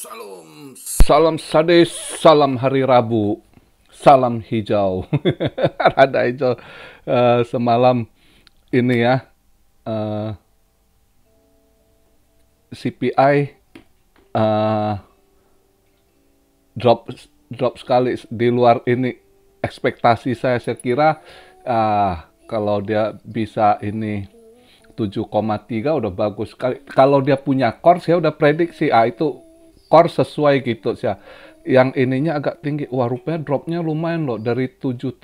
Salam sadis, salam hari Rabu, salam hijau. Rada hijau. Semalam ini ya, eh, CPI eh, drop drop sekali di luar ini ekspektasi saya. Saya kira kalau dia bisa ini 7,3 udah bagus sekali. Kalau dia punya core, saya udah prediksi itu core sesuai gitu sih. Yang ininya agak tinggi. Wah, rupanya dropnya lumayan loh, dari 77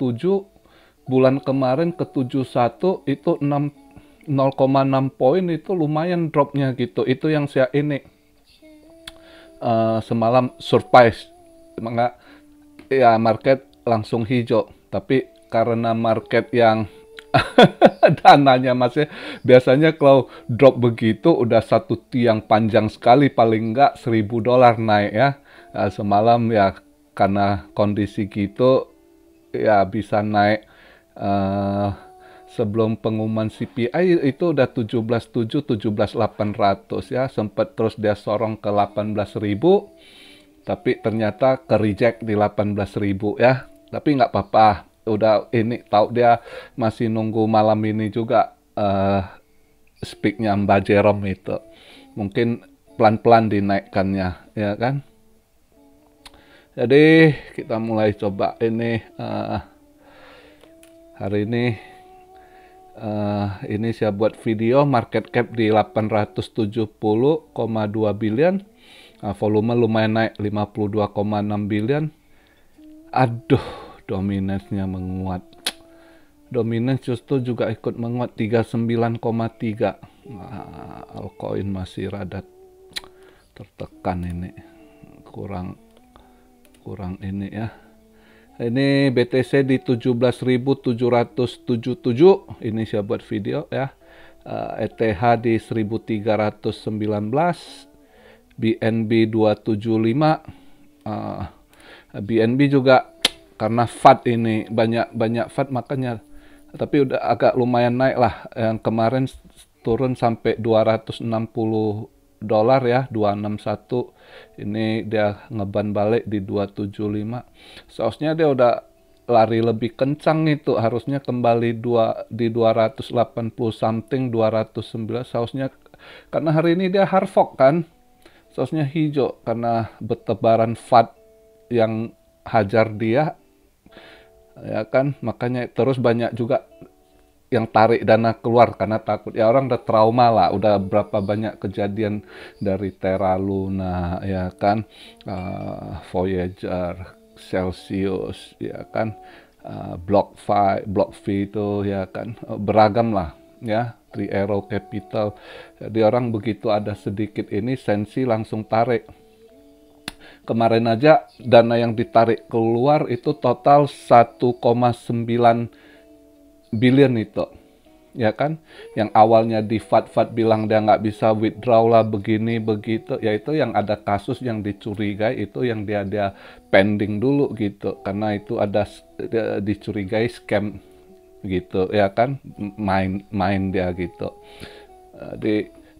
bulan kemarin ke 71 itu 0,6 poin, itu lumayan dropnya gitu. Itu yang saya ini semalam surprise. Maka ya market langsung hijau. Tapi karena market yang dananya masih, biasanya kalau drop begitu udah satu tiang panjang sekali, paling enggak $1.000 naik ya. Semalam ya karena kondisi gitu ya bisa naik. Sebelum pengumuman CPI itu udah 17.7, 17.800 ya, sempat terus dia sorong ke 18.000, tapi ternyata ke reject di 18.000 ya. Tapi nggak apa-apa, udah ini tahu dia masih nunggu malam ini juga speaknya Mbak Jerome itu. Mungkin pelan-pelan dinaikkannya, ya kan? Jadi kita mulai coba ini hari ini saya buat video market cap di 870,2 billion. Volume lumayan naik 52,6 billion. Aduh, dominance-nya menguat. Dominance justru juga ikut menguat 39,3. Altcoin masih rada tertekan ini. Kurang ini ya. Ini BTC di 17.777. Ini saya buat video ya. ETH di 1.319. BNB 275. BNB juga karena FAD ini banyak FAD makanya, tapi udah agak lumayan naik lah. Yang kemarin turun sampai $260 ya, 261. Ini dia ngeban balik di 275. Seharusnya dia udah lari lebih kencang, itu harusnya kembali di 280 something, 209 seharusnya, karena hari ini dia hard fork kan. Seharusnya hijau karena bertebaran FAD yang hajar dia, ya kan. Makanya terus banyak juga yang tarik dana keluar karena takut, ya orang udah trauma lah, udah berapa banyak kejadian dari Terra Luna, ya kan, Voyager, Celsius, ya kan, BlockFi itu, ya kan, beragam lah ya, Three Arrow Capital. Jadi orang begitu ada sedikit ini sensi langsung tarik. Kemarin aja dana yang ditarik keluar itu total 1,9 billion itu, ya kan. Yang awalnya di FAD bilang dia nggak bisa withdraw lah, begini begitu, yaitu yang ada kasus yang dicurigai, itu yang dia pending dulu gitu, karena itu ada dicurigai scam gitu, ya kan, main dia gitu.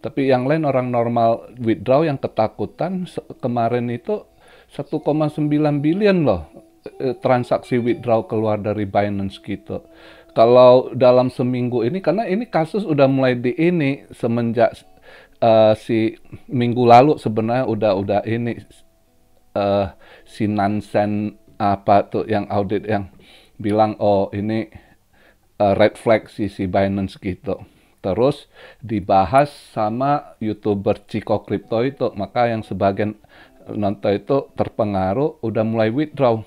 Tapi yang lain orang normal withdraw yang ketakutan. Kemarin itu 1,9 billion loh transaksi withdraw keluar dari Binance gitu. Kalau dalam seminggu ini, karena ini kasus udah mulai di ini semenjak si minggu lalu sebenarnya udah ini si Nansen apa tuh yang audit yang bilang oh ini red flag si Binance gitu. Terus dibahas sama YouTuber Chico Crypto itu, maka yang sebagian nonton itu terpengaruh, udah mulai withdraw.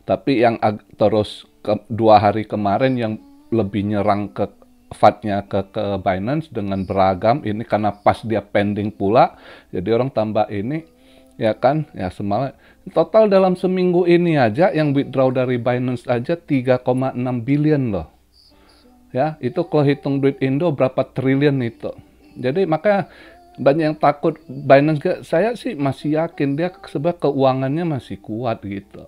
Tapi yang terus 2 hari kemarin yang lebih nyerang ke FAD-nya ke Binance dengan beragam, ini karena pas dia pending pula, jadi orang tambah ini, ya kan, ya semalam total dalam seminggu ini aja yang withdraw dari Binance aja 3,6 billion loh. Ya, itu kalau hitung duit Indo berapa triliun itu. Jadi makanya banyak yang takut Binance. Saya sih masih yakin dia sebab keuangannya masih kuat gitu.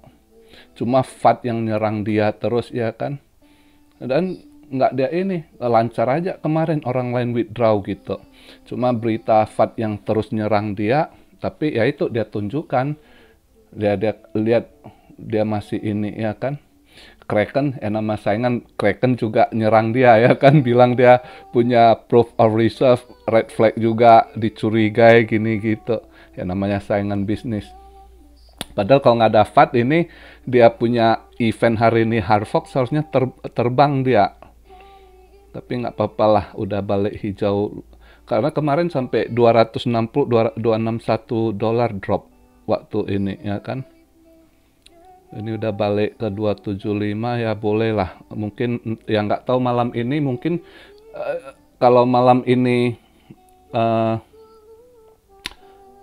Cuma FAD yang nyerang dia terus, ya kan. Dan nggak dia ini, lancar aja kemarin orang lain withdraw gitu. Cuma berita FAD yang terus nyerang dia, Tapi ya itu dia tunjukkan, dia lihat dia masih ini ya kan. Kraken, nama saingan Kraken juga nyerang dia ya kan, bilang dia punya proof of reserve, red flag juga, dicurigai gini gitu. Ya namanya saingan bisnis. Padahal kalau nggak ada FAT ini, dia punya event hari ini Hard Fox harusnya terbang dia. Tapi nggak apa-apa lah, udah balik hijau. Karena kemarin sampai 261 dolar drop waktu ini ya kan. Ini udah balik ke 275 ya, boleh lah. Mungkin ya nggak tahu malam ini, mungkin kalau malam ini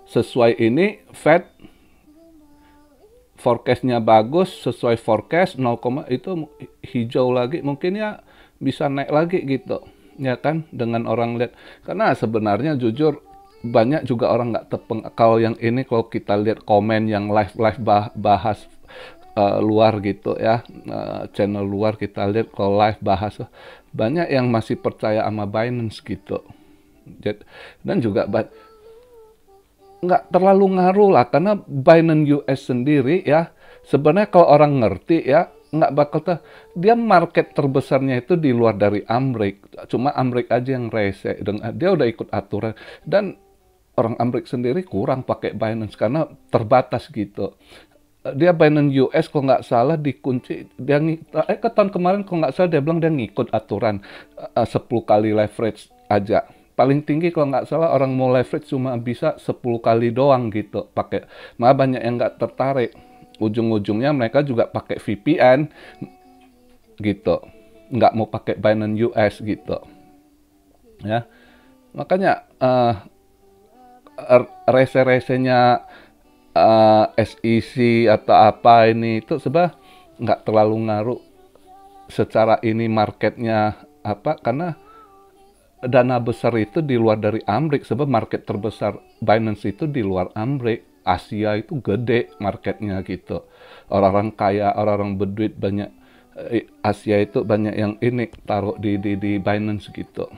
sesuai ini, Fed forecast-nya bagus, sesuai forecast 0, itu hijau lagi, mungkin ya bisa naik lagi gitu. Ya kan, dengan orang lihat. Karena sebenarnya jujur, banyak juga orang nggak tepeng. Kalau yang ini, kalau kita lihat komen yang live bahas luar gitu ya, channel luar kita lihat kalau live bahas, banyak yang masih percaya sama Binance gitu. Dan juga nggak terlalu ngaruh lah, karena Binance US sendiri ya, sebenarnya kalau orang ngerti ya, nggak bakal dia market terbesarnya itu di luar dari Amerika, cuma Amerika aja yang rese, dia udah ikut aturan, dan orang Amerika sendiri kurang pakai Binance karena terbatas gitu. Dia Binance US kalau nggak salah dikunci, dia ke tahun kemarin kalau nggak salah dia bilang dia ngikut aturan 10 kali leverage aja. Paling tinggi kalau nggak salah orang mau leverage cuma bisa 10 kali doang gitu pakai. Malah banyak yang nggak tertarik. Ujung-ujungnya mereka juga pakai VPN gitu. Nggak mau pakai Binance US gitu. Ya. Makanya rese-resenya SEC atau apa ini itu sebab nggak terlalu ngaruh secara ini marketnya apa, karena dana besar itu di luar dari Amerika, sebab market terbesar Binance itu di luar Amerika. Asia itu gede marketnya gitu, orang-orang kaya, orang-orang berduit banyak, Asia itu banyak yang ini taruh di Binance gitu.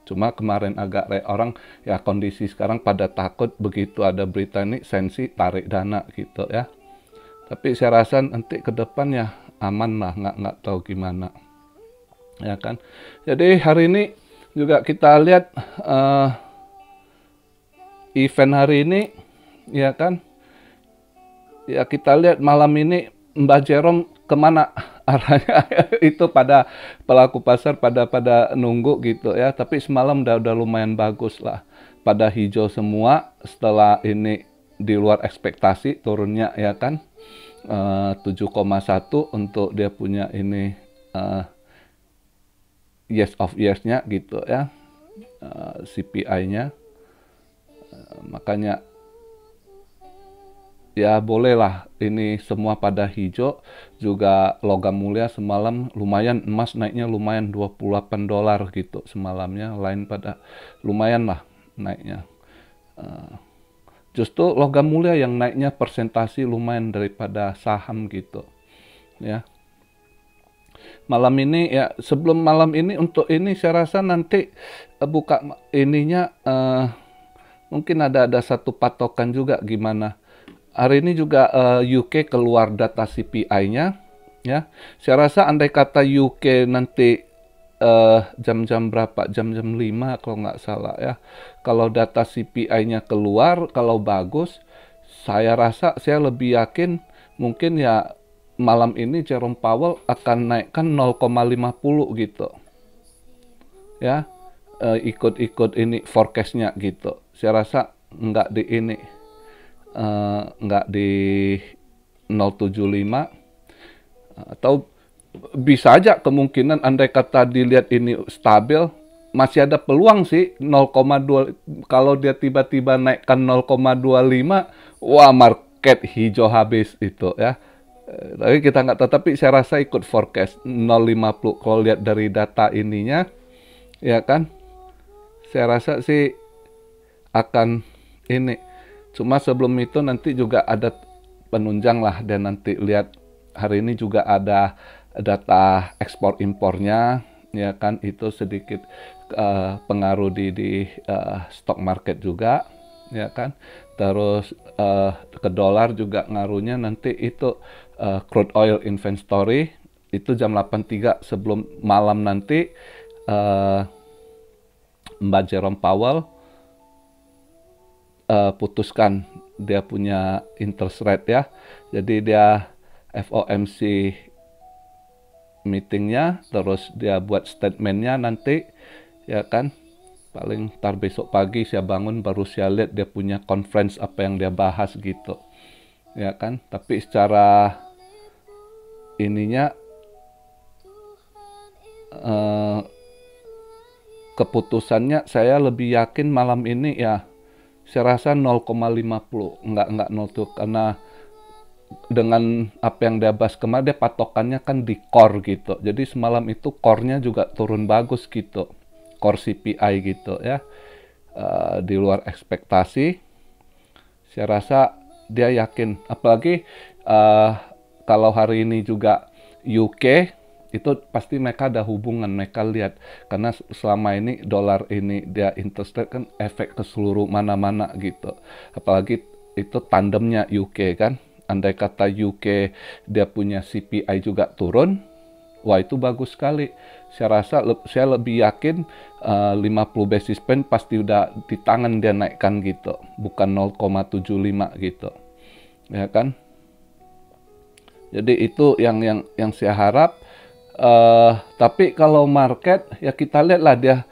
Cuma kemarin agak orang ya, kondisi sekarang pada takut begitu ada berita ini sensi tarik dana gitu ya. Tapi saya rasa nanti ke depan ya aman lah, nggak tahu gimana ya kan. Jadi hari ini juga kita lihat event hari ini ya kan. Ya kita lihat malam ini Mbak Jerome kemana arahnya itu, pada pelaku pasar pada nunggu gitu ya. Tapi semalam udah lumayan bagus lah, pada hijau semua setelah ini di luar ekspektasi turunnya ya kan. 7,1 untuk dia punya ini years of years-nya gitu ya, CPI-nya. Makanya ya bolehlah ini semua pada hijau. Juga logam mulia semalam lumayan, emas naiknya lumayan 28 dolar gitu semalamnya, lain pada lumayan lah naiknya. Justru logam mulia yang naiknya persentasi lumayan daripada saham gitu ya. Malam ini ya, sebelum malam ini untuk ini saya rasa nanti buka ininya mungkin ada satu patokan juga gimana. Hari ini juga UK keluar data CPI-nya ya. Saya rasa andai kata UK nanti jam-jam berapa? Jam-jam 5 kalau nggak salah ya. Kalau data CPI-nya keluar, kalau bagus, saya rasa saya lebih yakin mungkin ya malam ini Jerome Powell akan naikkan 0,50 gitu. Ya, ikut ini forecast-nya gitu. Saya rasa nggak di ini, nggak di 0,75, atau bisa aja kemungkinan andai kata dilihat ini stabil, masih ada peluang sih 0,2. Kalau dia tiba-tiba naikkan 0,25, wah market hijau habis itu ya. Tapi kita nggak tahu, tapi saya rasa ikut forecast 0,50 kalau lihat dari data ininya ya kan. Saya rasa sih akan ini. Cuma sebelum itu nanti juga ada penunjang lah, dan nanti lihat hari ini juga ada data ekspor impornya ya kan, itu sedikit pengaruh di stock market juga ya kan. terus ke dolar juga ngaruhnya nanti itu crude oil inventory itu jam 8.3 sebelum malam nanti Mbak Jerome Powell putuskan dia punya interest rate ya. Jadi dia FOMC meetingnya, terus dia buat statementnya nanti, ya kan. Paling ntar besok pagi saya bangun baru saya lihat dia punya conference apa yang dia bahas gitu, ya kan. Tapi secara ininya keputusannya saya lebih yakin malam ini ya. Saya rasa 0,50, enggak 0 tuh, karena dengan apa yang dia bahas kemarin, dia patokannya kan di core gitu. Jadi semalam itu core-nya juga turun bagus gitu, core CPI gitu ya, di luar ekspektasi. Saya rasa dia yakin, apalagi kalau hari ini juga UK itu pasti mereka ada hubungan, mereka lihat karena selama ini dolar ini dia interest rate kan efek ke seluruh mana-mana gitu, apalagi itu tandemnya UK kan. Andai kata UK dia punya CPI juga turun, wah itu bagus sekali. Saya rasa saya lebih yakin 50 basis point pasti udah di tangan dia naikkan gitu, bukan 0,75 gitu, ya kan. Jadi itu yang saya harap. Tapi kalau market ya kita lihatlah dia,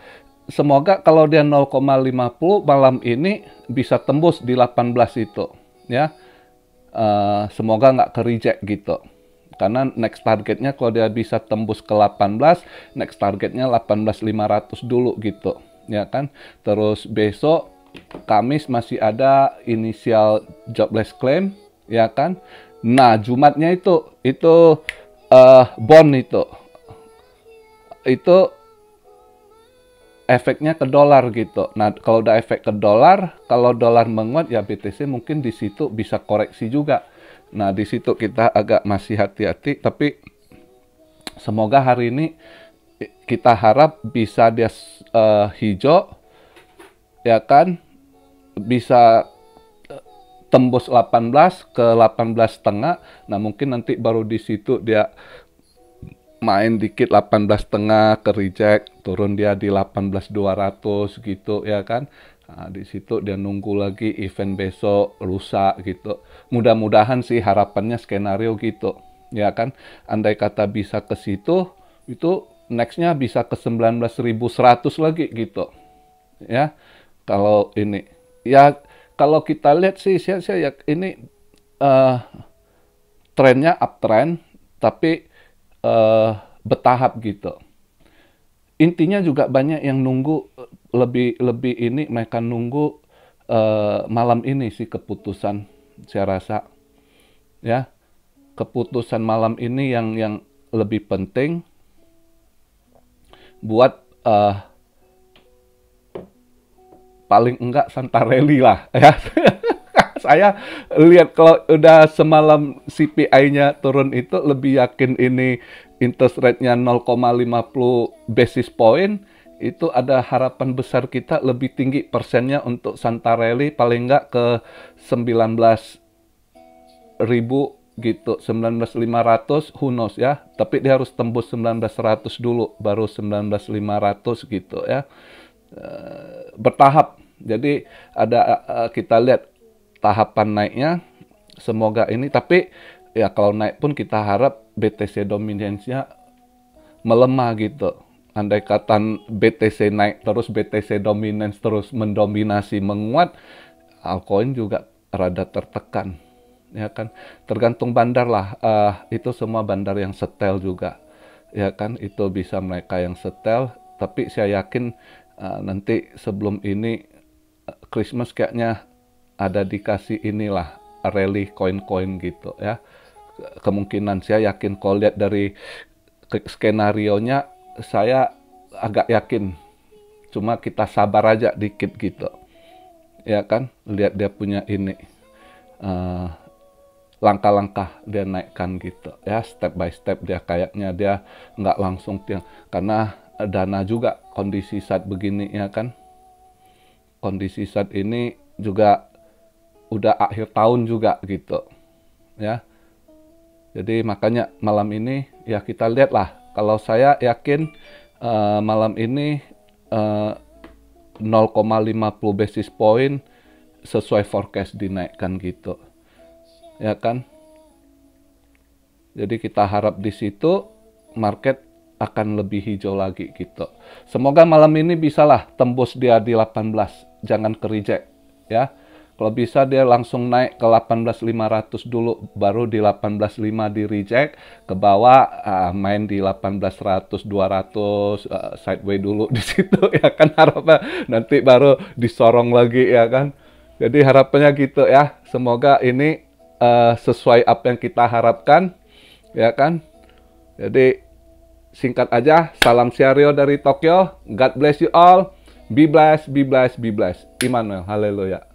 semoga kalau dia 0,50 malam ini bisa tembus di 18 itu ya. Semoga nggak ke reject gitu, karena next targetnya kalau dia bisa tembus ke 18, next targetnya 18.500 dulu gitu, ya kan. Terus besok Kamis masih ada initial jobless claim, ya kan. Nah Jumatnya itu bond itu efeknya ke dolar gitu. Nah kalau udah efek ke dolar, kalau dolar menguat ya BTC mungkin di situ bisa koreksi juga. Nah di situ kita agak masih hati-hati, tapi semoga hari ini kita harap bisa dia hijau, ya kan, bisa tembus 18 ke 18,5. Nah mungkin nanti baru di situ dia main dikit 18,5 ke reject, turun dia di 18.200 gitu, ya kan. Nah, di situ dia nunggu lagi event besok lusa gitu. Mudah-mudahan sih harapannya skenario gitu, ya kan. Andai kata bisa ke situ, itu nextnya bisa ke 19.100 lagi gitu, ya. Kalau ini ya, kalau kita lihat sih saya ini trennya uptrend, tapi bertahap gitu. Intinya juga banyak yang nunggu lebih ini, mereka nunggu malam ini sih keputusan, saya rasa ya. Keputusan malam ini yang lebih penting buat paling enggak Santarelli lah ya. Saya lihat kalau udah semalam CPI-nya turun itu lebih yakin ini interest rate-nya 0,50 basis point, itu ada harapan besar kita lebih tinggi persennya untuk Santarelli, paling enggak ke 19.000 gitu, 19.500, who knows ya. Tapi dia harus tembus 19.100 dulu, baru 19.500 gitu ya. Bertahap. Jadi ada kita lihat tahapan naiknya, semoga ini. Tapi ya kalau naik pun kita harap BTC dominance-nya melemah gitu. Andai kata BTC naik terus, BTC dominance terus mendominasi menguat, altcoin juga rada tertekan, ya kan. Tergantung bandar lah, itu semua bandar yang setel juga, ya kan. Itu bisa mereka yang setel, tapi saya yakin nanti sebelum ini Christmas kayaknya ada dikasih inilah rally koin-koin gitu ya. Kemungkinan saya yakin kalau lihat dari skenario-nya, saya agak yakin. Cuma kita sabar aja dikit gitu, ya kan. Lihat dia punya ini langkah-langkah dia naikkan gitu ya, step by step. Dia kayaknya dia nggak langsung tiang, karena dana juga kondisi saat begini, ya kan. Kondisi saat ini juga udah akhir tahun juga gitu ya. Jadi makanya malam ini ya kita lihatlah. Kalau saya yakin malam ini 0,50 basis point sesuai forecast dinaikkan gitu. Ya kan? Jadi kita harap di situ market akan lebih hijau lagi gitu. Semoga malam ini bisalah tembus dia di 18, jangan ke reject ya. Kalau bisa dia langsung naik ke 18.500 dulu, baru di 18.5 di reject, ke bawah main di 1800, 200 sideways dulu di situ ya kan, harapan nanti baru disorong lagi ya kan. Jadi harapannya gitu ya. Semoga ini sesuai apa yang kita harapkan ya kan. Jadi singkat aja, salam Siario dari Tokyo. God bless you all. Be blessed, be blessed, be blessed. Immanuel, haleluya.